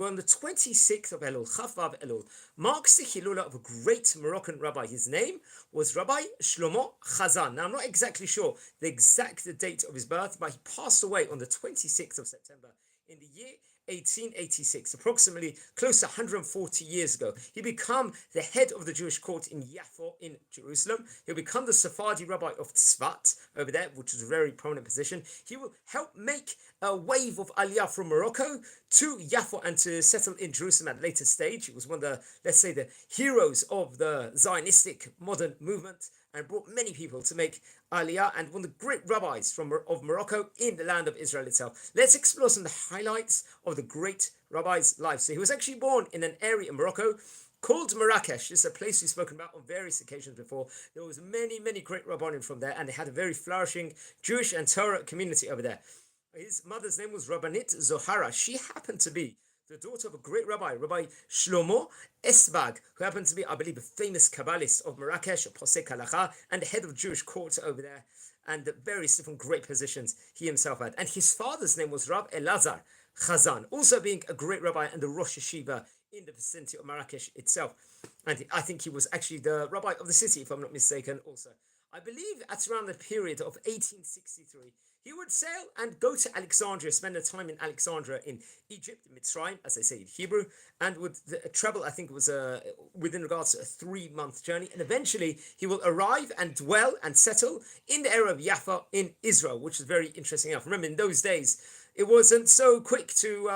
Well, on the 26th of Elul, Chaf Elul, marks the Hilula of a great Moroccan rabbi. His name was Rabbi Shlomo Hazan. Now, I'm not exactly sure the exact date of his birth, but he passed away on the 26th of September in the year 1886, approximately close to 140 years ago. He became the head of the Jewish court in Yaffo in Jerusalem. He'll become the Sephardi rabbi of Tzfat over there, which is a very prominent position. He will help make a wave of Aliyah from Morocco to Yaffo and to settle in Jerusalem at a later stage. He was one of the, let's say, the heroes of the Zionistic modern movement and brought many people to make Aliyah, and one of the great rabbis of Morocco in the land of Israel itself. Let's explore some of the highlights of the great rabbi's life. So he was actually born in an area in Morocco called Marrakesh. This is a place we've spoken about on various occasions before. There was many great rabbanim from there, and they had a very flourishing Jewish and Torah community over there. His mother's name was Rabbanit Zohara. She happened to be the daughter of a great rabbi, Rabbi Shlomo Esbag, who happened to be, I believe, a famous Kabbalist of Marrakesh, a Posek Halacha, and the head of Jewish court over there, and the various different great positions he himself had. And his father's name was Rab Elazar Chazan, also being a great rabbi and the Rosh Yeshiva in the vicinity of Marrakesh itself. And I think he was actually the rabbi of the city, if I'm not mistaken, also. I believe at around the period of 1863, he would sail and go to Alexandria, spend a time in Alexandria in Egypt, Mitzrayim, as they say in Hebrew, and would travel, I think it was within regards to a 3-month journey. And eventually he will arrive and dwell and settle in the area of Jaffa in Israel, which is very interesting enough. Remember, in those days, it wasn't so quick to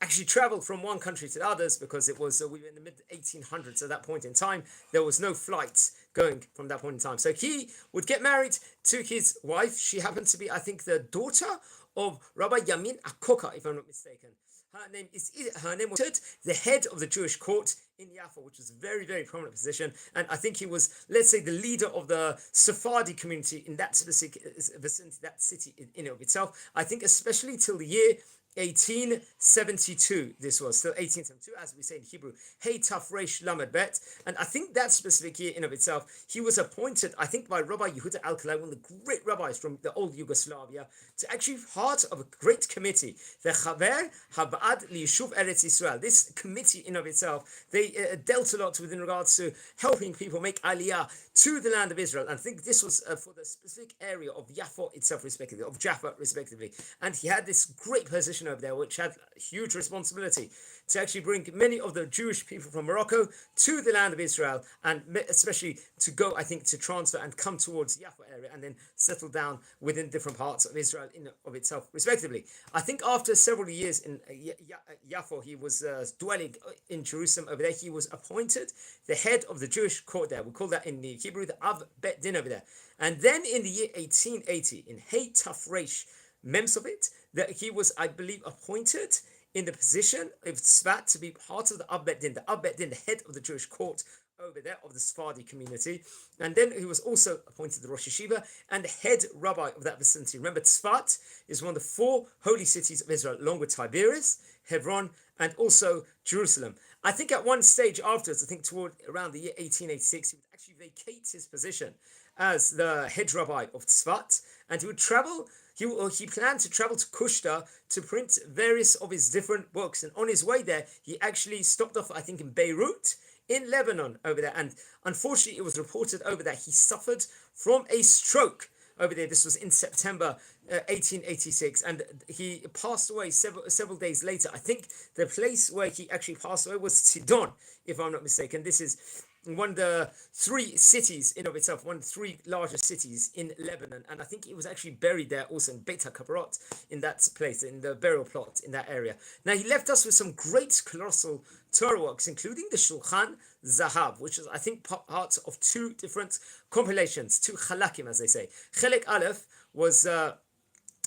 actually travel from one country to the others, because it was we were in the mid-1800s at that point in time. There was no flights going from that point in time. So he would get married to his wife. She happened to be, I think, the daughter of Rabbi Yamin Akoka, if I'm not mistaken. Her name was the head of the Jewish court in Yaffo, which was a very prominent position. And I think he was, let's say, the leader of the Sephardi community in that specific vicinity, that city in and of itself. I think especially till the year 1872, this was still 1872, as we say in Hebrew, Hey Taf Reish Lamed Bet. And I think that specific year in of itself, he was appointed, I think, by Rabbi Yehuda Alkalai, one of the great rabbis from the old Yugoslavia, to actually be part of a great committee, the Chaver Habad Liyishuv Eretz Yisrael. This committee in of itself, they dealt a lot within regards to helping people make Aliyah to the land of Israel. And I think this was for the specific area of Yaffo itself, respectively, of Jaffa, respectively. And he had this great position over there, which had huge responsibility to actually bring many of the Jewish people from Morocco to the land of Israel, and especially to go, I think, to transfer and come towards Jaffa area and then settle down within different parts of Israel in of itself, respectively. I think after several years in Jaffa, he was dwelling in Jerusalem over there. He was appointed the head of the Jewish court there. We call that in the Hebrew the Av Bet Din over there. And then in the year 1880, in Hey Taf Reish Memsovit, that he was, I believe, appointed in the position of Tzfat to be part of the Av Bet Din, the head of the Jewish court over there of the Sephardi community. And then he was also appointed the Rosh Yeshiva and the head rabbi of that vicinity. Remember, Tzfat is one of the 4 holy cities of Israel, along with Tiberias, Hebron, and also Jerusalem. I think at one stage afterwards, I think toward around the year 1886, he would actually vacate his position as the head rabbi of Tzfat, and he would travel. He planned to travel to Kushta to print various of his different books. And on his way there, he actually stopped off, I think, in Beirut, in Lebanon over there. And unfortunately, it was reported over there he suffered from a stroke over there. This was in September 1886, and he passed away several days later. I think the place where he actually passed away was Sidon, if I'm not mistaken. This is one of the 3 cities in of itself, one of the 3 largest cities in Lebanon. And I think he was actually buried there also in Beit HaKabarot, in that place, in the burial plot in that area. Now, he left us with some great colossal Torah works, including the Shulchan Zahav, which is, I think, part of 2 different compilations, 2 chalakim, as they say. Chelek Aleph was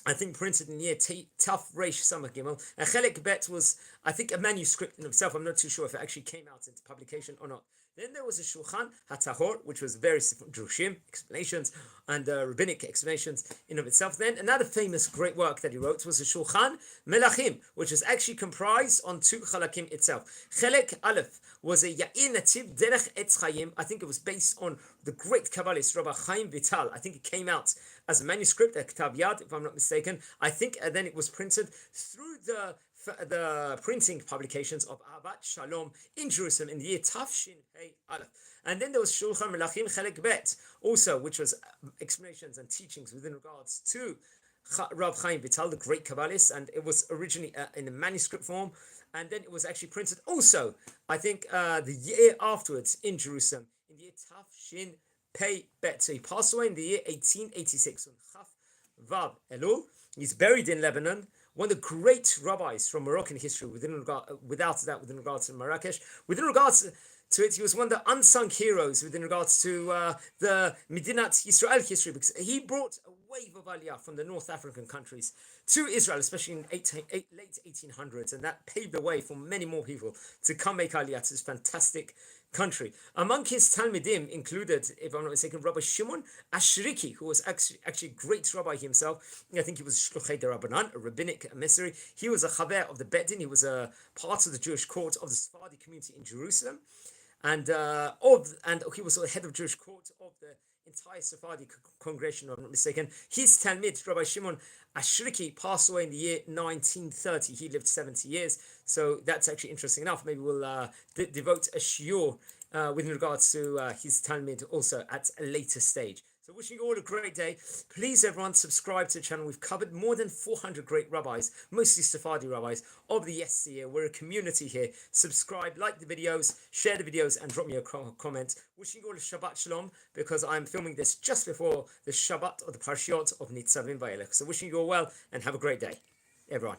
I think printed in the year Taf Reish Samach Gimel, and Chelek Bet was, I think, a manuscript in itself. I'm not too sure if it actually came out into publication or not. Then there was a Shulchan HaTahor, which was various different Drushim explanations and rabbinic explanations in of itself. Then another famous great work that he wrote was a Shulchan Melachim, which is actually comprised on 2 chalakim itself. Chelek Aleph was a Ya'ir Nativ Derech Etz Chaim. I think it was based on the great Kabbalist Rabbi Chaim Vital. I think it came out as a manuscript, a Ktav Yad, if I'm not mistaken. I think then it was printed through the the printing publications of Ahavat Shalom in Jerusalem in the year Tafshin Hey Aleph. And then there was Shulchan Melachim Chelek Bet, also, which was explanations and teachings within regards to Rav Chaim Vital, the great Kabbalist, and it was originally in a manuscript form, and then it was actually printed also, I think, the year afterwards in Jerusalem, in the year Tafshin Pei Bet. So he passed away in the year 1886 on Chaf Vav Elul. He's buried in Lebanon. One of the great rabbis from Moroccan history, without doubt, within regards to Marrakesh, within regards to it, he was one of the unsung heroes within regards to the Medinat Yisrael history, because he brought a wave of aliyah from the North African countries to Israel, especially in late 1800s, and that paved the way for many more people to come make aliyah to this fantastic country. Among his Talmidim included, if I'm not mistaken, Rabbi Shimon Ashriki, who was actually a great rabbi himself. I think he was Shluchei de Rabbanan, a rabbinic emissary. He was a chaver of the Bet Din. He was a part of the Jewish court of the Sephardi community in Jerusalem. And he was the head of Jewish court of the entire Sephardi congregation, if I'm not mistaken. His Talmid, Rabbi Shimon Ashriki, passed away in the year 1930. He lived 70 years, so that's actually interesting enough. Maybe we'll devote a shiur with regards to his Talmid also at a later stage. So wishing you all a great day. Please, everyone, subscribe to the channel. We've covered more than 400 great rabbis, mostly Sephardi rabbis, of the yesteryear. We're a community here. Subscribe, like the videos, share the videos, and drop me a comment. Wishing you all a Shabbat Shalom, because I'm filming this just before the Shabbat of the Parshiot of Nitzavim Vayelech. So wishing you all well, and have a great day, everyone.